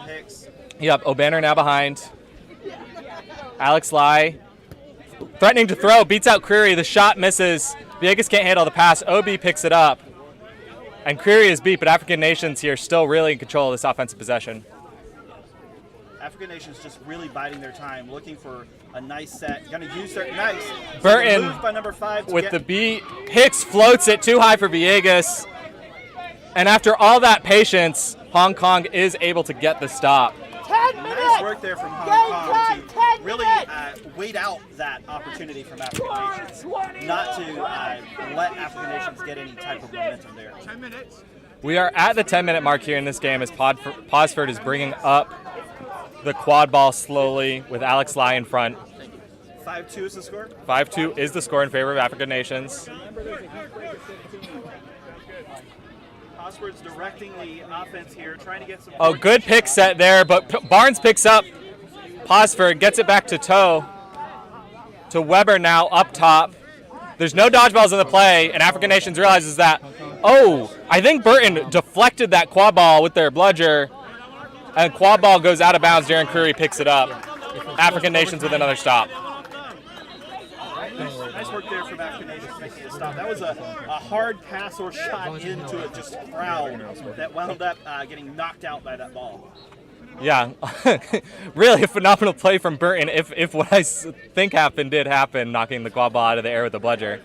Hicks. Yep, O'Banner now behind. Alex Lai threatening to throw, beats out Creary. The shot misses. Villegas can't handle the pass. OB picks it up. And Creary is beat, but African Nations here still really in control of this offensive possession. African Nations just really biding their time, looking for a nice set. Going to use their nice. Burton moved by number 5 with the beat. Hicks floats it too high for Villegas. And after all that patience, Hong Kong is able to get the stop. Nice work there from Hong Kong to really wait out that opportunity from African Nations. Not to let African Nations get any type of momentum there. 10 minutes. We are at the 10-minute mark here in this game as Posford is bringing up the quad ball slowly with Alex Lai in front. 5-2 is the score? 5-2 is the score in favor of African Nations. Osford's directing the offense here, trying to get some... Oh, good pick set there, but Barnes picks up Posford, gets it back to Toe. To Weber now up top. There's no dodgeballs in the play, and African Nations realizes that. Oh, I think Burton deflected that quad ball with their bludger, and quad ball goes out of bounds. Darren Creary picks it up. African Nations with another stop. Nice work there from African Nations making a stop. That was a hard pass or shot into it, just crowd that wound up getting knocked out by that ball. Yeah, really a phenomenal play from Burton if what I think happened did happen, knocking the quad ball out of the air with the bludger.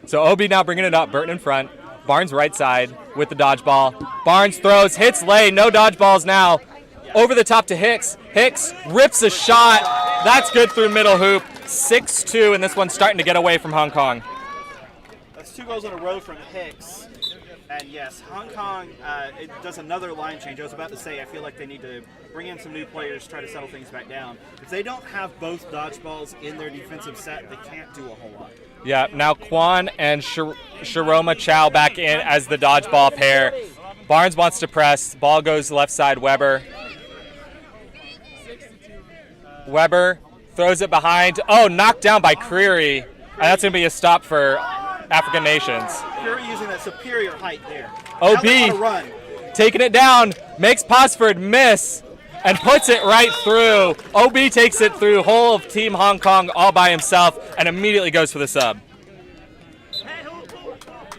So OB now bringing it up, Burton in front. Barnes right side with the dodgeball. Barnes throws, hits Lay, no dodgeballs now. Over the top to Hicks. Hicks rips a shot. That's good through middle hoop. 6-2, and this one's starting to get away from Hong Kong. That's 2 goals in a row from Hicks. And yes, Hong Kong it does another line change. I was about to say, I feel like they need to bring in some new players, try to settle things back down. If they don't have both dodgeballs in their defensive set, they can't do a whole lot. Yeah, now Kwan and Sharoma Chow back in as the dodgeball pair. Barnes wants to press. Ball goes left side, Weber. Weber throws it behind. Oh, knocked down by Creary. And that's going to be a stop for African Nations. Creary using that superior height there. OB taking it down, makes Posford miss, and puts it right through. OB takes it through, whole of Team Hong Kong all by himself, and immediately goes for the sub.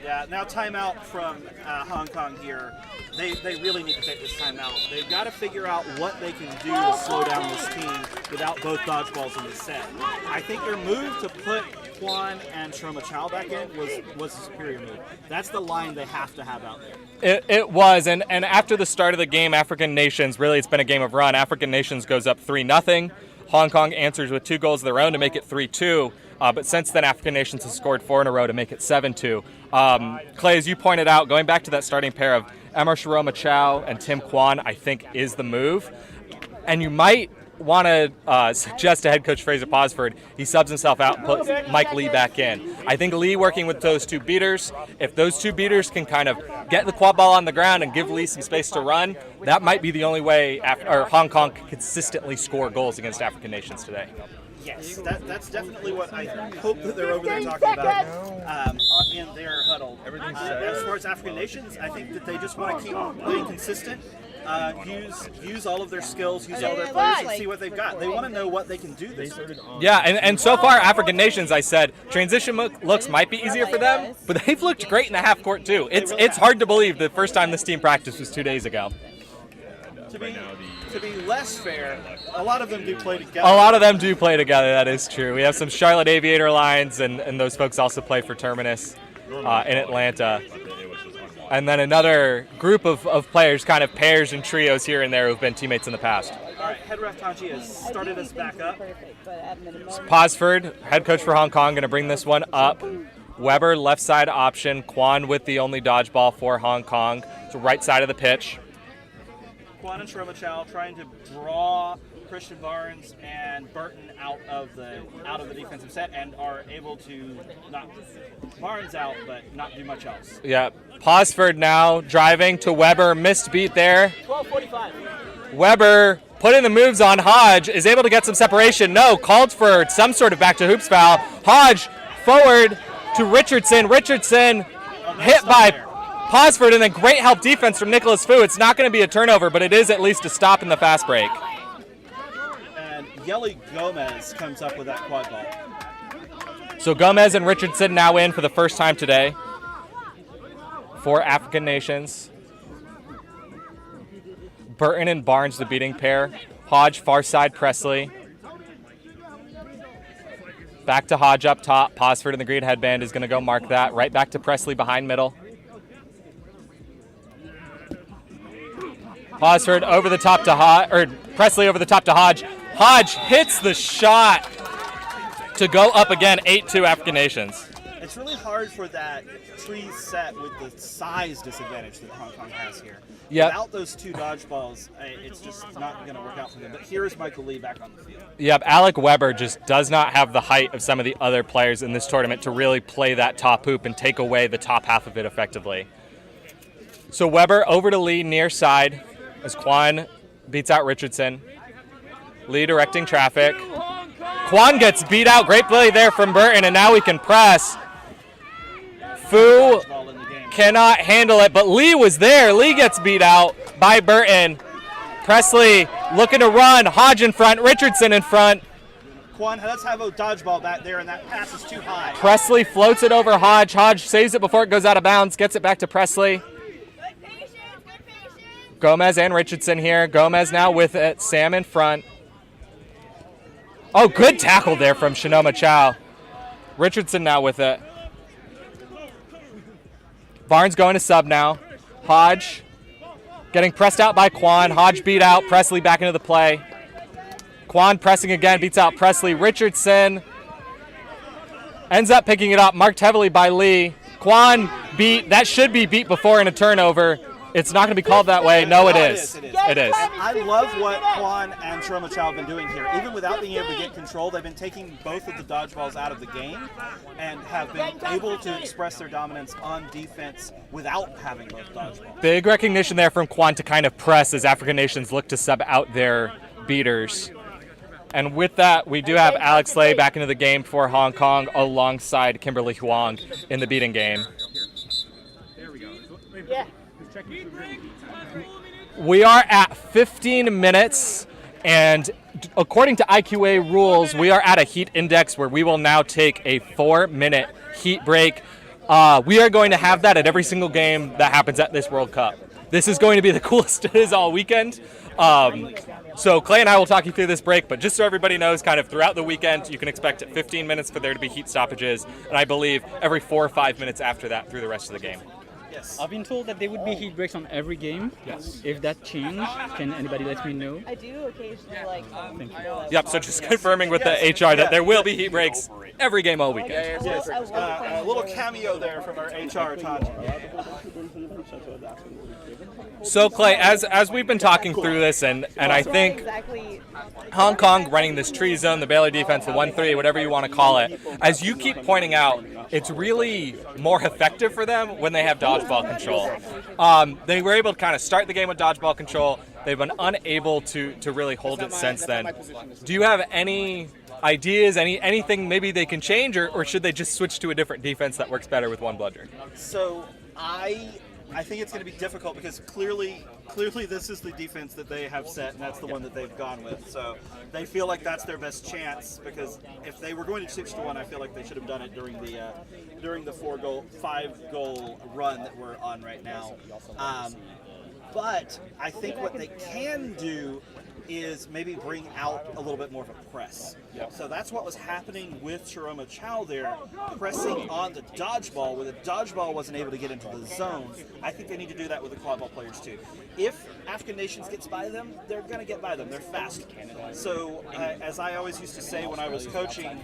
Yeah, now timeout from Hong Kong here. They really need to take this timeout. They've got to figure out what they can do to slow down this team without both dodgeballs in the set. I think their move to put Kwan and Sharoma Chow back in was a superior move. That's the line they have to have out there. It was, and after the start of the game, African Nations, really it's been a game of run. African Nations goes up 3-0. Hong Kong answers with 2 goals of their own to make it 3-2. But since then, African Nations has scored 4 in a row to make it 7-2. Clay, as you pointed out, going back to that starting pair of Emma Sharoma Chow and Tim Kwan, I think is the move. And you might want to suggest to head coach Fraser Posford, he subs himself out and puts Mike Lee back in. I think Lee working with those 2 beaters, if those 2 beaters can kind of get the quad ball on the ground and give Lee some space to run, that might be the only way Hong Kong can consistently score goals against African Nations today. Yes, that's definitely what I hope that they're over there talking about in their huddle. As far as African Nations, I think that they just want to keep playing consistent, use all of their skills, use all their players, and see what they've got. They want to know what they can do this year. Yeah, and so far, African Nations, I said, transition looks might be easier for them, but they've looked great in the half court too. It's hard to believe the first time this team practiced was 2 days ago. To be less fair, a lot of them do play together. A lot of them do play together, that is true. We have some Charlotte Aviator lines, and those folks also play for Terminus in Atlanta. And then another group of players, kind of pairs and trios here and there who've been teammates in the past. All right, head ref Tanji has started us back up. Posford, head coach for Hong Kong, going to bring this one up. Weber, left side option. Kwan with the only dodgeball for Hong Kong. So right side of the pitch. Kwan and Sharoma Chow trying to draw Christian Barnes and Burton out of the defensive set and are able to knock Barnes out, but not do much else. Yeah, Posford now driving to Weber, missed beat there. 12:45. Weber putting the moves on Hodge, is able to get some separation. No, called for some sort of back to hoops foul. Hodge forward to Richardson. Richardson hit by Posford, and then great help defense from Nicholas Fu. It's not going to be a turnover, but it is at least a stop in the fast break. And Yeli Gomez comes up with that quad ball. So Gomez and Richardson now in for the first time today for African Nations. Burton and Barnes, the beating pair. Hodge, far side, Presley. Back to Hodge up top. Posford in the green headband is going to go mark that. Right back to Presley behind middle. Posford over the top to Hodge, or Presley over the top to Hodge. Hodge hits the shot to go up again, 8-2 African Nations. It's really hard for that tree set with the size disadvantage that Hong Kong has here. Yep. Without those two dodgeballs, it's just not going to work out for them. But here's Michael Lee back on the field. Yep, Alec Weber just does not have the height of some of the other players in this tournament to really play that top hoop and take away the top half of it effectively. So Weber over to Lee near side as Kwan beats out Richardson. Lee directing traffic. Kwan gets beat out. Great play there from Burton, and now we can press. Fu cannot handle it, but Lee was there. Lee gets beat out by Burton. Presley looking to run. Hodge in front. Richardson in front. Kwan, let's have a dodgeball back there, and that pass is too high. Presley floats it over Hodge. Hodge saves it before it goes out of bounds. Gets it back to Presley. Gomez and Richardson here. Gomez now with it. Sam in front. Oh, good tackle there from Shinoma Chow. Richardson now with it. Barnes going to sub now. Hodge getting pressed out by Kwan. Hodge beat out. Presley back into the play. Kwan pressing again, beats out Presley. Richardson ends up picking it up, marked heavily by Lee. Kwan beat. That should be beat before in a turnover. It's not going to be called that way. No, it is. It is. I love what Kwan and Sharma Chow have been doing here. Even without being able to get control, they've been taking both of the dodgeballs out of the game and have been able to express their dominance on defense without having both dodgeballs. Big recognition there from Kwan to kind of press as African nations look to sub out their beaters. And with that, we do have Alex Lay back into the game for Hong Kong alongside Kimberly Huang in the beating game. Yeah. We are at 15 minutes, and according to IQA rules, we are at a heat index where we will now take a 4-minute heat break. We are going to have that at every single game that happens at this World Cup. This is going to be the coolest it is all weekend. So Clay and I will talk you through this break, but just so everybody knows, kind of throughout the weekend, you can expect at 15 minutes for there to be heat stoppages, and I believe every 4 or 5 minutes after that through the rest of the game. Yes. I've been told that there would be heat breaks on every game. Yes. If that changed, can anybody let me know? I do occasionally Yep, so just confirming with the HR that there will be heat breaks every game all weekend. Yes. A little cameo there from our HR, Todd. So Clay, as we've been talking through this, and I think exactly Hong Kong running this tree zone, the Baylor defense, the 1-3, whatever you want to call it, as you keep pointing out, it's really more effective for them when they have dodgeball control. They were able to kind of start the game with dodgeball control. They've been unable to really hold it since then. Do you have any ideas, anything maybe they can change, or should they just switch to a different defense that works better with one bludger? So I think it's going to be difficult because clearly this is the defense that they have set, and that's the one that they've gone with. So they feel like that's their best chance, because if they were going to 6-1, I feel like they should have done it during the 5-goal run that we're on right now. But I think what they can do is maybe bring out a little bit more of a press. Yep. So that's what was happening with Sharoma Chow there, pressing on the dodgeball, where the dodgeball wasn't able to get into the zone. I think they need to do that with the quad ball players too. If African Nations gets by them, they're going to get by them. They're fast. So as I always used to say when I was coaching,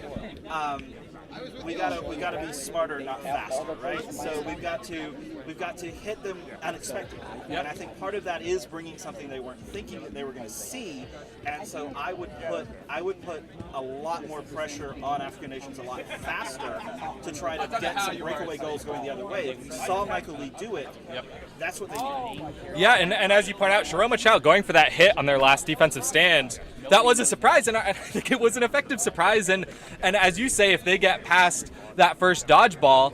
we gotta be smarter, not faster, right? So we've got to hit them unexpectedly, and I think part of that is bringing something they weren't thinking that they were going to see, and so I would put a lot more pressure on African Nations a lot faster to try to get some breakaway goals going the other way. If we saw Michael Lee do it, that's what they need. Yeah, and as you point out, Sharoma Chow going for that hit on their last defensive stand, that was a surprise, and I think it was an effective surprise. And as you say, if they get past that first dodgeball,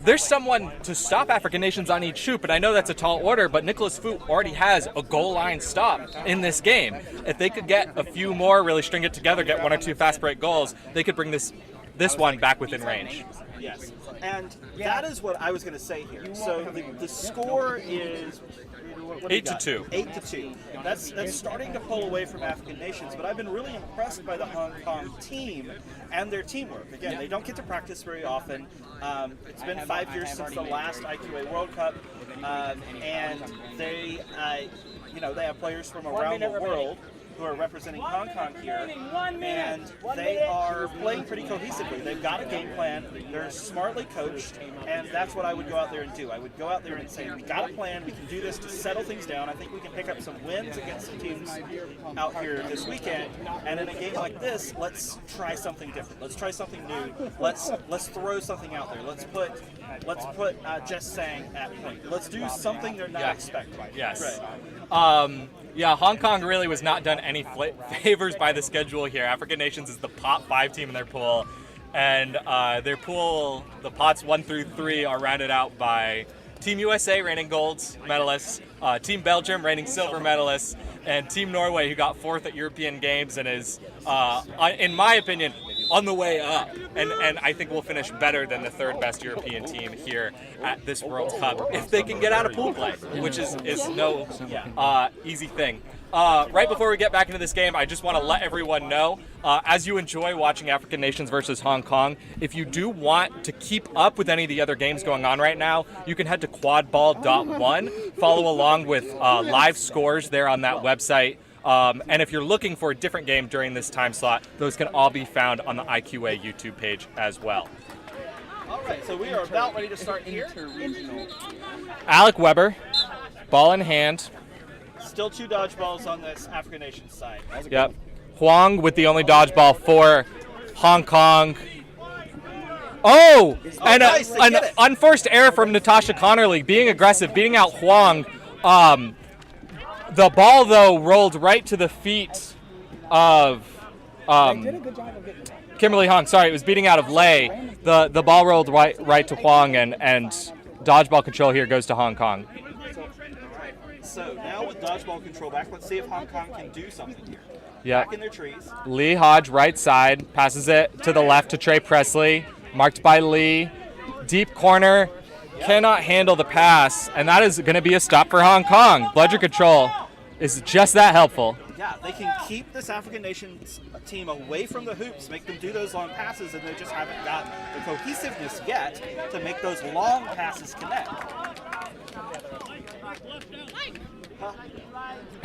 there's someone to stop African nations on each shoot, but I know that's a tall order, but Nicholas Foot already has a goal line stop in this game. If they could get a few more, really string it together, get 1 or 2 fast break goals, they could bring this one back within range. Yes, and that is what I was going to say here. So the score is 8-2. 8-2. That's starting to pull away from African nations, but I've been really impressed by the Hong Kong team and their teamwork. Again, they don't get to practice very often. It's been 5 years since the last IQA World Cup, and they, they have players from around the world who are representing Hong Kong here, and they are playing pretty cohesively. They've got a game plan, they're smartly coached, and that's what I would go out there and do. I would go out there and say, we got a plan, we can do this to settle things down. I think we can pick up some wins against some teams out here this weekend, and in a game like this, let's try something different. Let's try something new. Let's throw something out there. Let's put Just Sang at point. Let's do something they're not expecting. Yes. Right. Yeah, Hong Kong really was not done any favors by the schedule here. African Nations is the top 5 team in their pool, and their pool, the pots 1 through 3, are rounded out by Team USA, reigning gold medalists, Team Belgium, reigning silver medalists, and Team Norway, who got 4th at European Games and is, in my opinion, on the way up, and I think we'll finish better than the 3rd best European team here at this World Cup if they can get out of pool play, which is no easy thing. Right before we get back into this game, I just want to let everyone know, as you enjoy watching African Nations versus Hong Kong, if you do want to keep up with any of the other games going on right now, you can head to quadball.one, follow along with live scores there on that website. And if you're looking for a different game during this time slot, those can all be found on the IQA YouTube page as well. All right, so we are about ready to start here. Alec Weber, ball in hand. Still 2 dodgeballs on this African Nation side. Yep. Huang with the only dodgeball for Hong Kong. Oh, and nice, an unforced error from Natasha Connerly, being aggressive, beating out Huang. The ball, though, rolled right to the feet of Kimberly Hong. Sorry, it was beating out of Lei. The ball rolled right to Huang, and dodgeball control here goes to Hong Kong. So now with dodgeball control back, let's see if Hong Kong can do something here. Yep. Back in their trees. Lee Hodge, right side, passes it to the left to Trey Presley. Marked by Lee. Deep corner. Cannot handle the pass, and that is going to be a stop for Hong Kong. Bludger control is just that helpful. Yeah, they can keep this African Nations team away from the hoops, make them do those long passes, and they just haven't got the cohesiveness yet to make those long passes connect.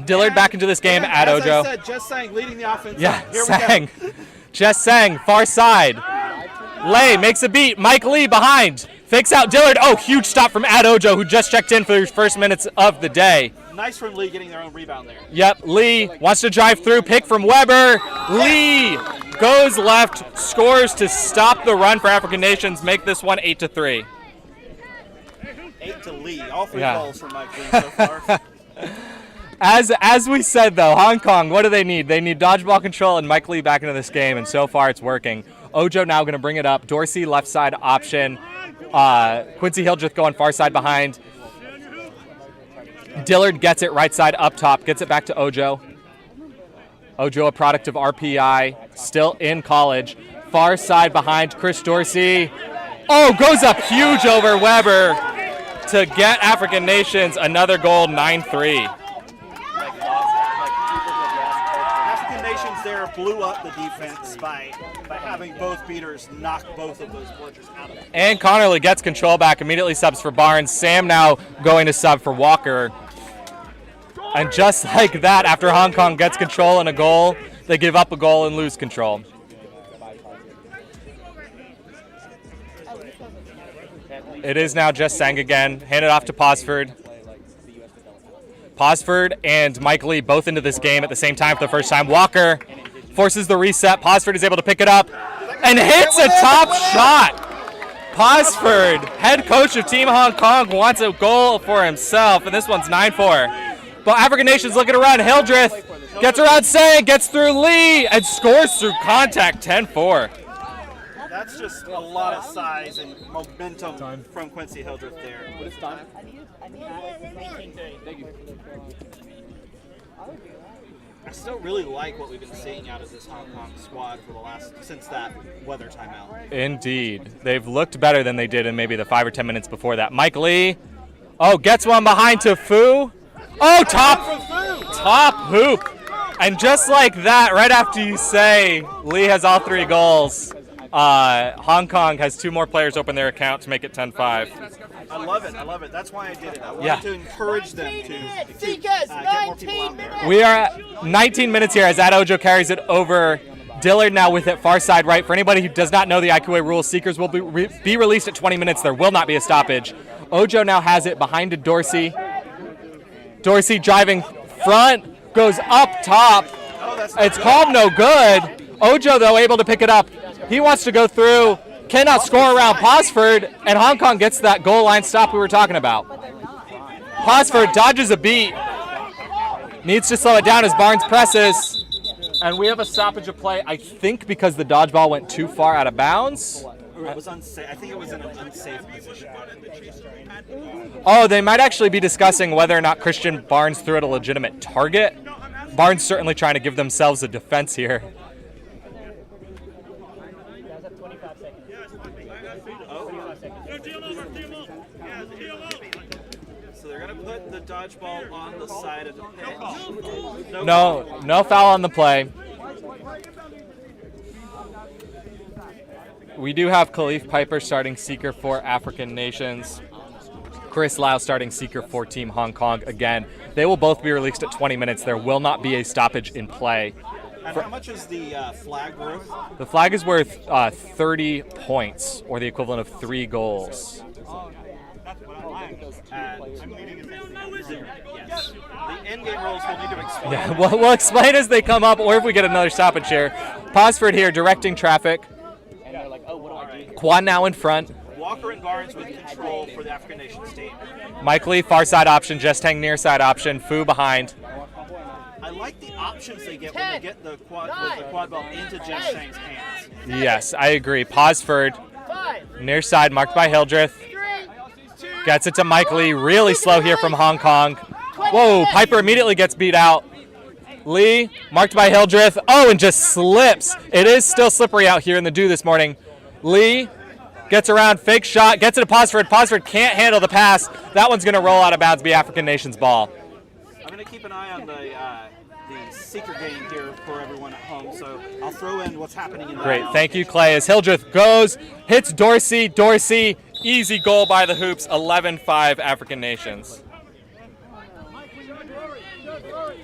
Dillard back into this game at As Ojo. I said, Just Sang leading the offense. Yeah, Here Sang. we go. Just Sang, far side. Lei makes a beat. Mike Lee behind. Fakes out Dillard. Oh, huge stop from Ad Ojo, who just checked in for his first minutes of the day. Nice from Lee getting their own rebound there. Yep, Lee wants to drive through. Pick from Weber. Lee goes left, scores to stop the run for African Nations, make this one 8-3. 8 to Lee. All 3 Yeah. balls from Mike Lee so far. As we said, though, Hong Kong, what do they need? They need dodgeball control and Mike Lee back into this game, and so far it's working. Ojo now going to bring it up. Dorsey left side option. Quincy Hildreth going far side behind. Dillard gets it right side up top, gets it back to Ojo. Ojo, a product of RPI, still in college. Far side behind Chris Dorsey. Oh, goes up huge over Weber to get African Nations another goal, 9-3. African Nations there blew up the defense by having both beaters knock both of those bludgers out of it. And Connerly gets control back, immediately subs for Barnes. Sam now going to sub for Walker. And just like that, after Hong Kong gets control and a goal, they give up a goal and lose control. It is now just Sang again. Hand it off to Posford. Posford and Mike Lee both into this game at the same time for the first time. Walker forces the reset. Posford is able to pick it up and hits a top shot. Posford, head coach of Team Hong Kong, wants a goal for himself, and this one's 9-4. But African Nations looking around. Hildreth gets around Sang, gets through Lee, and scores through contact, 10-4. That's just a lot of size and momentum from Quincy Hildreth there. What is time? I still really like what we've been seeing out of this Hong Kong squad for since that weather timeout. Indeed. They've looked better than they did in maybe the 5 or 10 minutes before that. Mike Lee. Oh, gets one behind to Fu. Oh, top hoop. And just like that, right after you say Lee has all 3 goals, Hong Kong has 2 more players open their account to make it 10-5. I love it. That's why I did it. I wanted to encourage them to get more people out there. We are at 19 minutes here as Ojo carries it over. Dillard now with it far side right. For anybody who does not know the IQA rules, Seekers will be released at 20 minutes. There will not be a stoppage. Ojo now has it behind to Dorsey. Dorsey driving front, goes up top. It's called no good. Ojo, though, able to pick it up. He wants to go through, cannot score around Posford, and Hong Kong gets that goal line stop we were talking about. Posford dodges a beat. Needs to slow it down as Barnes presses. And we have a stoppage of play, I think, because the dodgeball went too far out of bounds. It was unsafe. I think it was in an unsafe position. Oh, they might actually be discussing whether or not Christian Barnes threw at a legitimate target. Barnes certainly trying to give themselves a defense here. So they're going to put the dodgeball on the side of the pitch. No foul on the play. We do have Khalif Piper starting Seeker for African Nations. Chris Lau starting Seeker for Team Hong Kong again. They will both be released at 20 minutes. There will not be a stoppage in play. And how much is the flag worth? The flag is worth 30 points, or the equivalent of 3 goals. Yes. The end-game rules we'll need to explain. Yeah, we'll explain as they come up, or if we get another stoppage here. Posford here directing traffic. And they're like, oh, what do I do? Quan now in front. Walker and Barnes with control for the African Nations team. Mike Lee, far side option. Just Hang near side option. Fu behind. I like the options they get when they get the quad ball into Just Hang's hands. Yes, I agree. Posford near side marked by Hildreth. Gets it to Mike Lee. Really slow here from Hong Kong. Whoa, Piper immediately gets beat out. Lee, marked by Hildreth. Oh, and just slips. It is still slippery out here in the dew this morning. Lee gets around, fake shot, gets it to Posford. Posford can't handle the pass. That one's going to roll out of bounds, be African Nations ball. I'm going to keep an eye on the Seeker game here for everyone at home, so I'll throw in what's happening in the Great, thank you, Clay. As Hildreth goes, hits Dorsey. Dorsey, easy goal by the Hoops, 11-5 African Nations.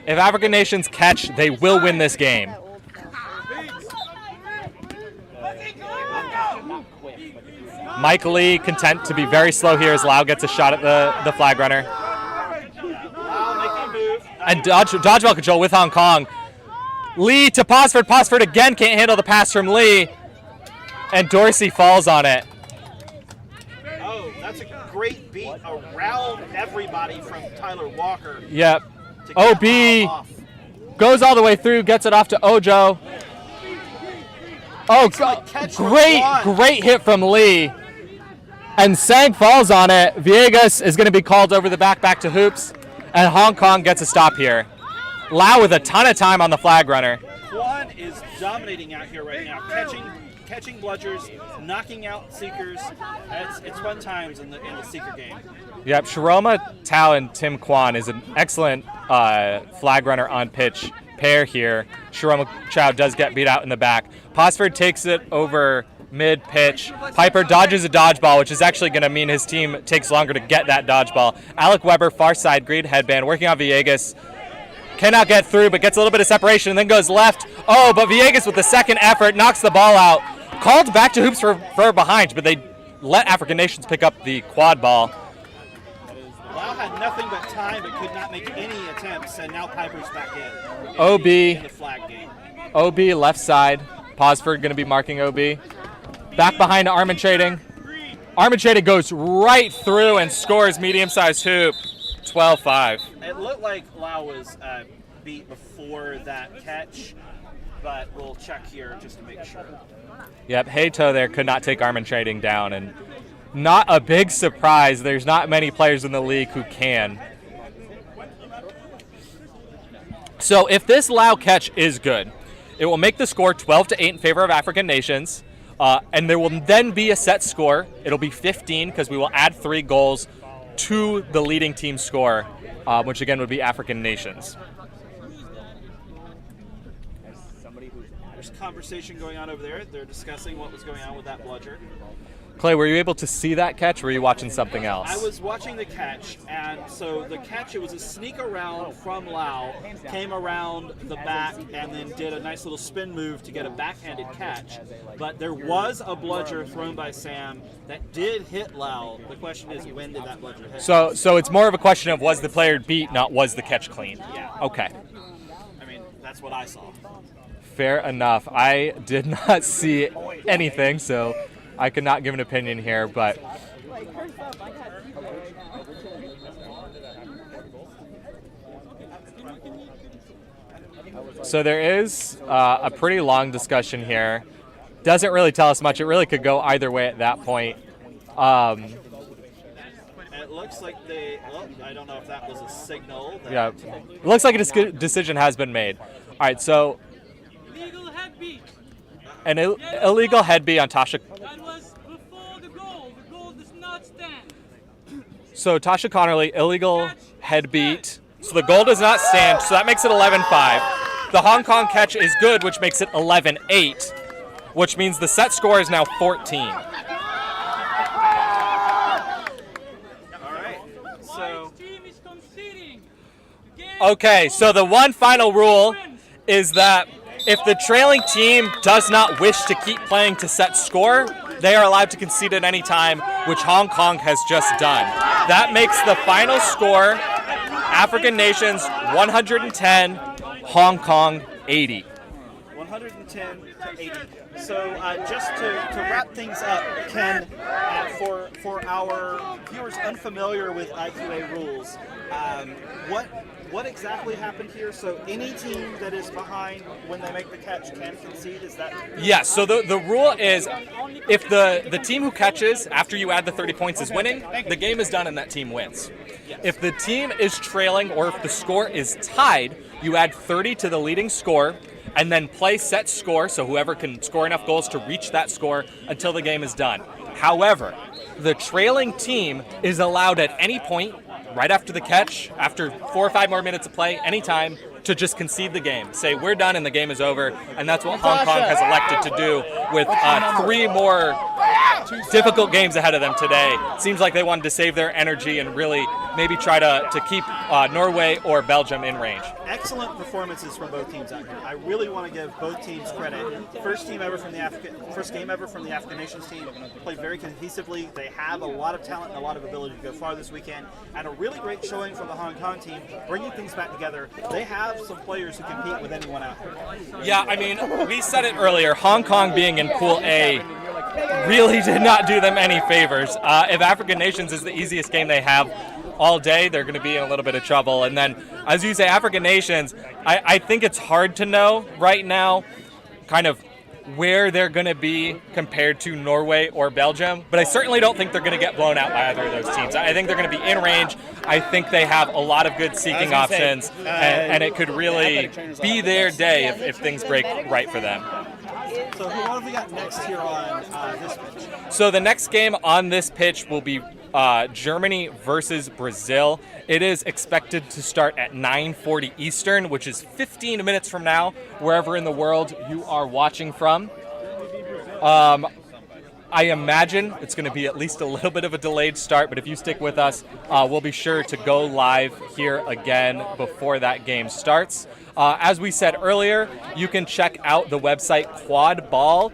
If African Nations catch, they will win this game. Mike Lee content to be very slow here as Lau gets a shot at the flag runner. And dodgeball control with Hong Kong. Lee to Posford. Posford again can't handle the pass from Lee. And Dorsey falls on it. Oh, that's a great beat around everybody from Tyler Walker. Yep. OB goes all the way through, gets it off to Ojo. Oh, great hit from Lee. And Sang falls on it. Villegas is going to be called over the back to Hoops. And Hong Kong gets a stop here. Lau with a ton of time on the flag runner. Quan is dominating out here right now, catching bludgers, knocking out Seekers. It's fun times in the Seeker game. Yep, Sharoma Tao and Tim Quan is an excellent flag runner on pitch pair here. Sharoma Chow does get beat out in the back. Posford takes it over mid-pitch. Piper dodges a dodgeball, which is actually going to mean his team takes longer to get that dodgeball. Alec Weber, far side, green headband, working on Villegas. Cannot get through, but gets a little bit of separation and then goes left. Oh, but Villegas with the second effort knocks the ball out. Called back to Hoops for behind, but they let African Nations pick up the quad ball. Lau had nothing but time but could not make any attempts, and now Piper's back in. OB. In the flag game. OB left side. Posford going to be marking OB. Back behind to Armin Trading. Armin Trading goes right through and scores medium-sized hoop. 12-5. It looked like Lau was beat before that catch, but we'll check here just to make sure. Yep, Hato there could not take Armin Trading down, and not a big surprise. There's not many players in the league who can. So if this Lao catch is good, it will make the score 12-8 in favor of African nations, and there will then be a set score. It'll be 15 because we will add 3 goals to the leading team score, which again would be African nations. There's conversation going on over there. They're discussing what was going on with that bludger. Clay, were you able to see that catch, or were you watching something else? I was watching the catch, and so the catch, it was a sneak around from Lau, came around the back, and then did a nice little spin move to get a backhanded catch. But there was a bludger thrown by Sam that did hit Lau. The question is, when did that bludger hit? So it's more of a question of was the player beat, not was the catch clean? Yeah. Okay. I mean, that's what I saw. Fair enough. I did not see anything, so I could not give an opinion here, but so there is a pretty long discussion here. Doesn't really tell us much. It really could go either way at that point. It looks like they, well, I don't know if that was a signal. Yeah, it looks like a decision has been made. All right, so Illegal head beat. an illegal head beat on Tasha. That was before the goal. The goal does not stand. So Tasha Connerly, illegal head beat. So the goal does not stand, so that makes it 11-5. The Hong Kong catch is good, which makes it 11-8, which means the set score is now 14. All right, so Team is conceding. Okay, so the one final rule is that if the trailing team does not wish to keep playing to set score, they are allowed to concede at any time, which Hong Kong has just done. That makes the final score African nations 110, Hong Kong 80. 110 to 80. So just to wrap things up, Ken, for our viewers unfamiliar with IQA rules, what exactly happened here? So any team that is behind when they make the catch can concede? Is that? Yes, so the rule is if the team who catches after you add the 30 points is winning, the game is done and that team wins. If the team is trailing or if the score is tied, you add 30 to the leading score and then play set score, so whoever can score enough goals to reach that score until the game is done. However, the trailing team is allowed at any point, right after the catch, after 4 or 5 more minutes of play, anytime, to just concede the game. Say, we're done and the game is over, and that's what Hong Kong has elected to do with 3 more difficult games ahead of them today. Seems like they wanted to save their energy and really maybe try to keep Norway or Belgium in range. Excellent performances from both teams out here. I really want to give both teams credit. First game ever from the African Nations team. Played very cohesively. They have a lot of talent and a lot of ability to go far this weekend. And a really great showing from the Hong Kong team, bringing things back together. They have some players who compete with anyone out here. Yeah, I mean, we said it earlier, Hong Kong being in Pool A really did not do them any favors. If African Nations is the easiest game they have all day, they're going to be in a little bit of trouble. And then, as you say, African Nations, I think it's hard to know right now kind of where they're going to be compared to Norway or Belgium, but I certainly don't think they're going to get blown out by either of those teams. I think they're going to be in range. I think they have a lot of good seeking options, and it could really be their day if things break right for them. So what have we got next here on this pitch? So the next game on this pitch will be Germany versus Brazil. It is expected to start at 9:40 Eastern, which is 15 minutes from now, wherever in the world you are watching from. I imagine it's going to be at least a little bit of a delayed start, but if you stick with us, we'll be sure to go live here again before that game starts. As we said earlier, you can check out the website QuadBall,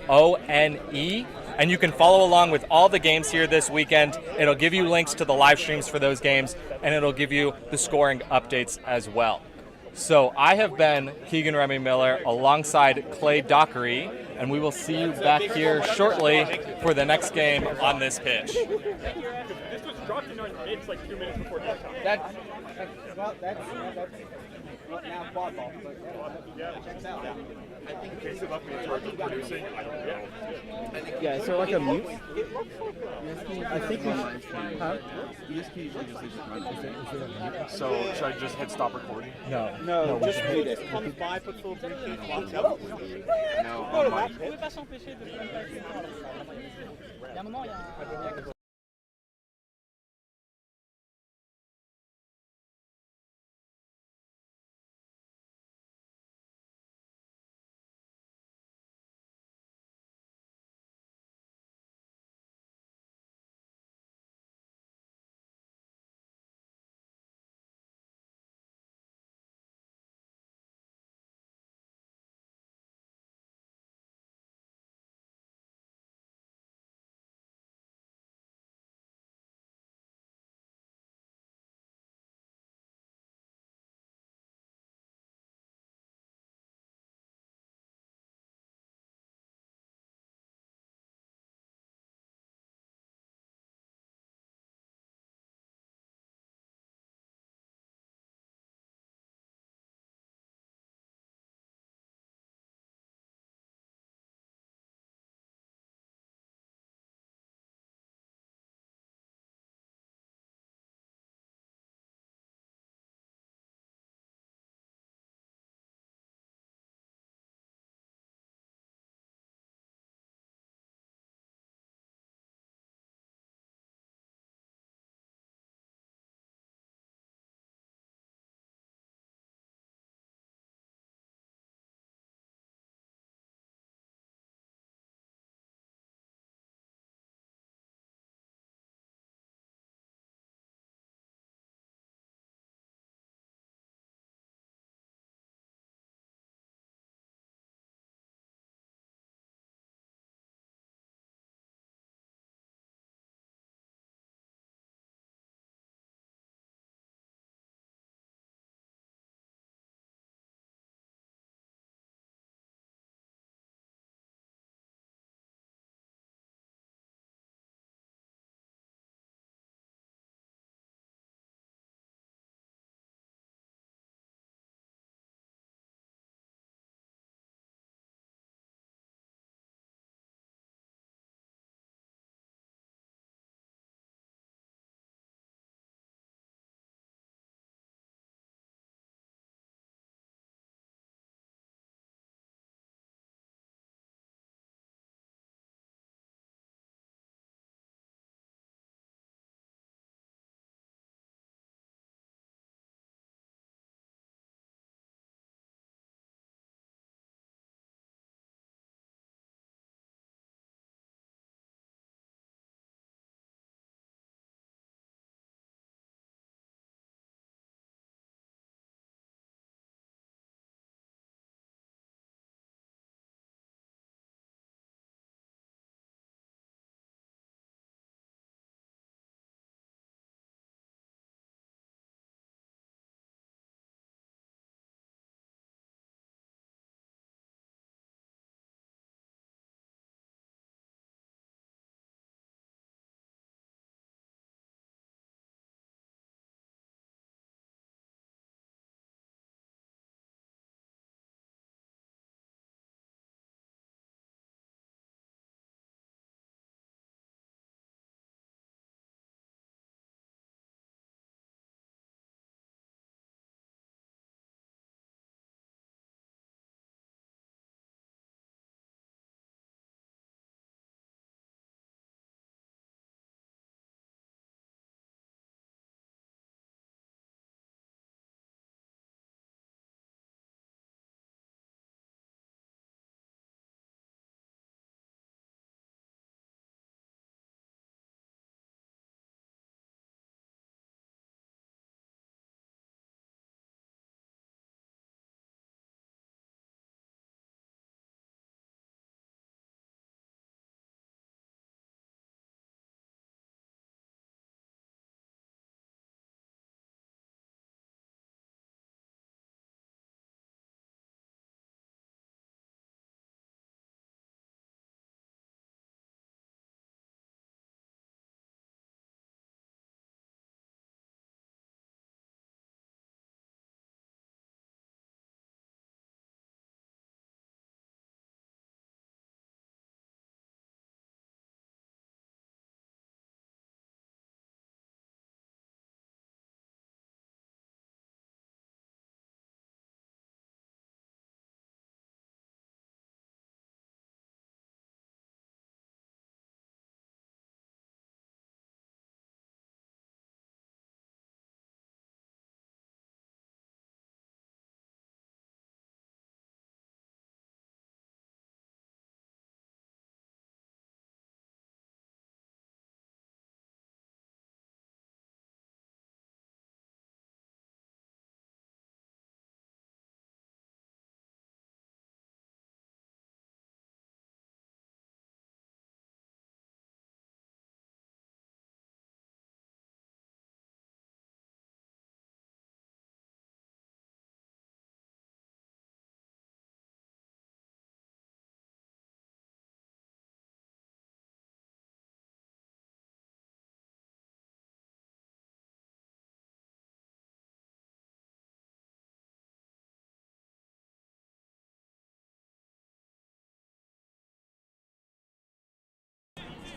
QuadBall.1ONE, and you can follow along with all the games here this weekend. It'll give you links to the live streams for those games, and it'll give you the scoring updates as well. So I have been Keegan Remy Miller alongside Clay Dockery, and we will see you back here shortly for the next game on this pitch. This was dropped in our It's like 2 minutes before game time. That's now quad ball. Okay, so left me in charge of producing. I don't know. Yeah, is there like a mute? I think we should. Huh? ESP usually just leaves it running. So should I just hit stop recording? No. No, just mute it. Comes by, puts little briefcase, walks out. No, on my Vous pouvez pas s'empêcher de faire une Il y a un moment, il y a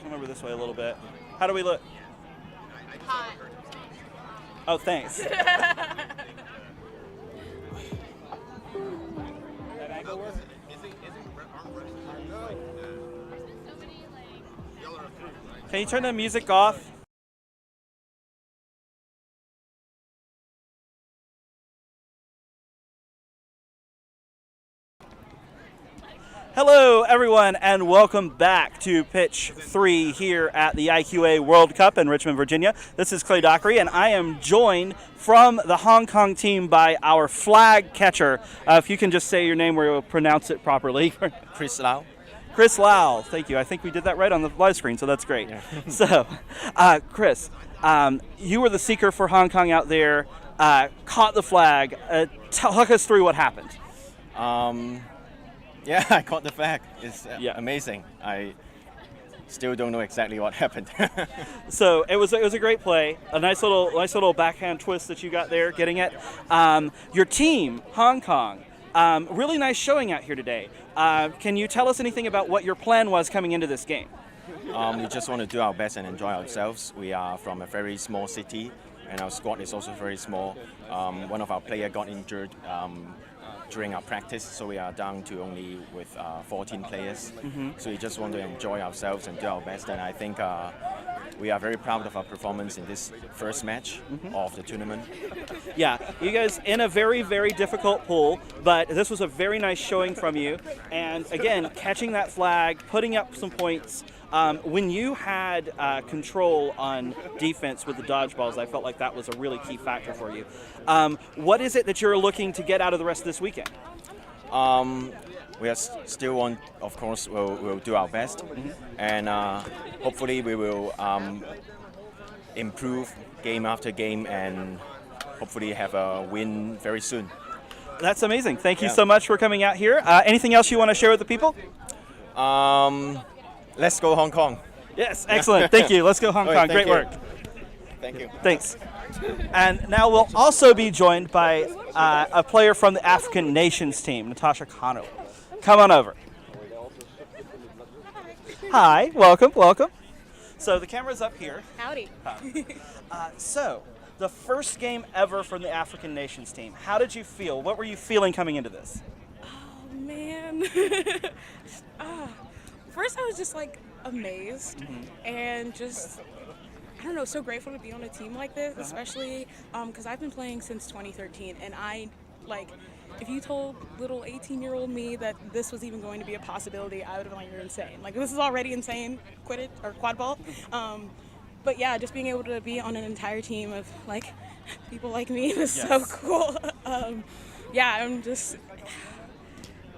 come over this way a little bit. How do we look? Hot. Oh, thanks. Can you turn the music off? Hello, everyone, and welcome back to Pitch 3 here at the IQA World Cup in Richmond, Virginia. This is Clay Dockery, and I am joined from the Hong Kong team by our flag catcher. If you can just say your name, we'll pronounce it properly. Chris Lau. Chris Lau, thank you. I think we did that right on the live screen, so that's great. So, Chris, you were the seeker for Hong Kong out there, caught the flag. Talk us through what happened. Yeah, I caught the flag. It's Yeah. amazing. I still don't know exactly what happened. So it was a great play, a nice little backhand twist that you got there, getting it. Your team, Hong Kong, really nice showing out here today. Can you tell us anything about what your plan was coming into this game? We just want to do our best and enjoy ourselves. We are from a very small city, and our squad is also very small. One of our players got injured during our practice, so we are down to only with 14 players. So we just want to enjoy ourselves and do our best, and I think we are very proud of our performance in this first match of the tournament. Yeah, you guys in a very, very difficult pool, but this was a very nice showing from you. And again, catching that flag, putting up some points. When you had control on defense with the dodgeballs, I felt like that was a really key factor for you. What is it that you're looking to get out of the rest of this weekend? We are still on, of course, we'll do our best, and hopefully we will improve game after game and hopefully have a win very soon. That's amazing. Thank you so much for coming out here. Anything else you want to share with the people? Let's go Hong Kong. Yes, excellent. Thank you. Let's go Hong Kong. Thank Great you. work. Thank you. Thanks. And now we'll also be joined by a player from the African Nations team, Natasha Connell. Come on over. Hi, welcome. So the camera's up here. Howdy. So, the first game ever from the African Nations team. How did you feel? What were you feeling coming into this? Oh, man. First, I was just like amazed and just, I don't know, so grateful to be on a team like this, especially because I've been playing since 2013, and if you told little 18-year-old me that this was even going to be a possibility, I would have been like, you're insane. Like, this is already insane, Quidditch or quad ball. But yeah, just being able to be on an entire team of like people like me was so cool. Yeah, I'm just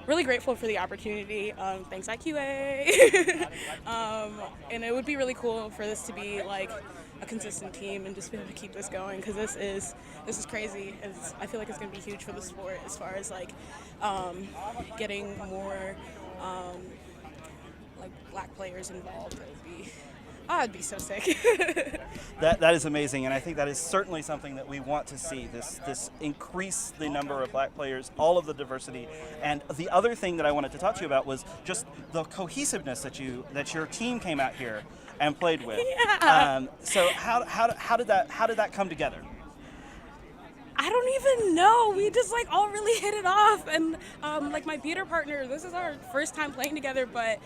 really grateful for the opportunity. Thanks IQA. And it would be really cool for this to be like a consistent team and just be able to keep this going, because this is crazy. I feel like it's going to be huge for the sport as far as like getting more like black players involved. It'd be so sick. That is amazing, and I think that is certainly something that we want to see, this increase the number of black players, all of the diversity. And the other thing that I wanted to talk to you about was just the cohesiveness that your team came out here and played with. Yeah. So how did that come together? I don't even know. We just like all really hit it off, and like my theater partner, this is our first time playing together, but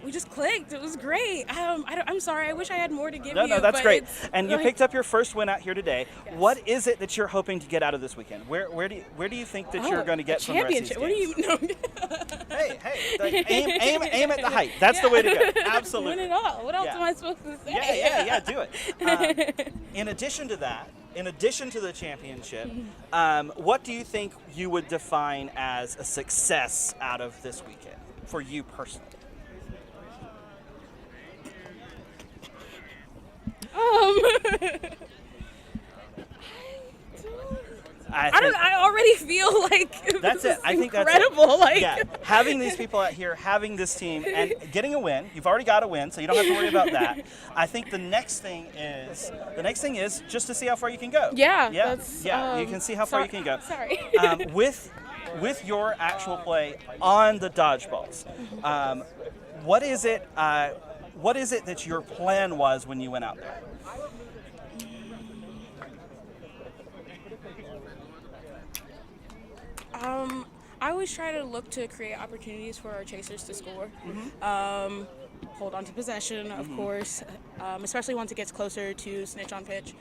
we just clicked. It was great. I'm sorry. I wish I had more to give you. No, that's great. And you like, picked up your first win out here today. Yes. What is it that you're hoping to get out of this weekend? Where do you think that you're going to get a from the rest of these championship. What do games? you know? Hey, aim at the height. That's the way to go. Absolutely. Win it all. What else am I supposed to say? Yeah, do it. In addition to that, in addition to the championship, what do you think you would define as a success out of this weekend for you personally? I already feel like that's it. I think incredible. That's it. Having these people out here, having this team, and getting a win. You've already got a win, so you don't have to worry about that. I think the next thing is just to see how far you can go. Yeah. You can see how far you can go. Sorry. With your actual play on the dodgeballs, what is it? what is it that your plan was when you went out there? I always try to look to create opportunities for our chasers to score. Hold on to possession, of course, especially once it gets closer to Snitch on pitch.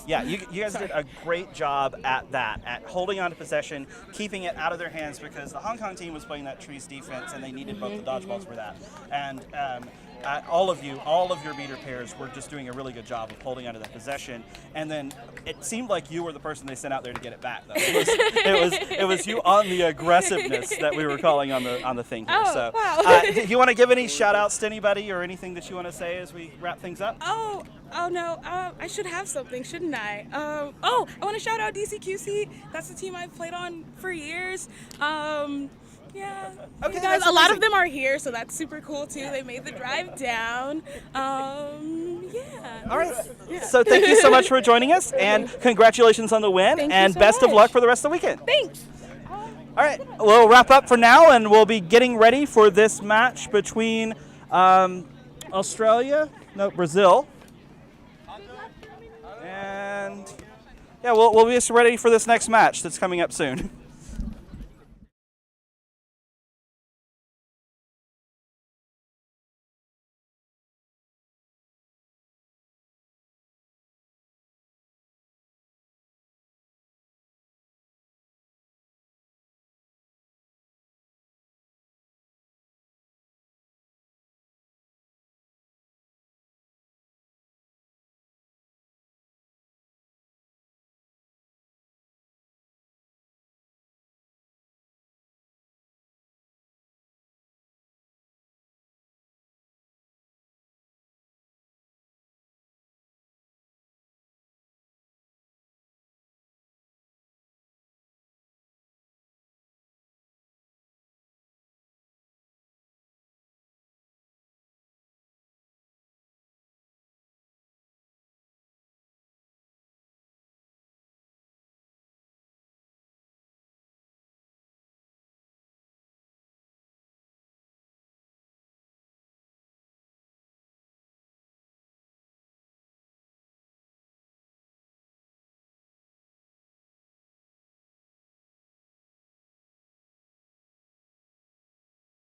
Yeah, you guys did a great job at that, at holding on to possession, keeping it out of their hands, because the Hong Kong team was playing that trees defense, and they needed both the dodgeballs for that. And all of your beater pairs were just doing a really good job of holding onto that possession. And then it seemed like you were the person they sent out there to get it back, though. It was you on the aggressiveness that we were calling on the thing here. Oh, So, wow. do you want to give any shout outs to anybody or anything that you want to say as we wrap things up? Oh no, I should have something, shouldn't I? I want to shout out DCQC. That's the team I've played on for years. Yeah. Okay, You guys, that's a lot amazing. of them are here, so that's super cool too. They made the drive down. Yeah. All right. So thank you so much for joining us, and congratulations on the win, Thank you and so best of much. luck for the rest of the weekend. Thanks. All right, we'll wrap up for now, and we'll be getting ready for this match between Brazil, and yeah, we'll be ready for this next match that's coming up soon.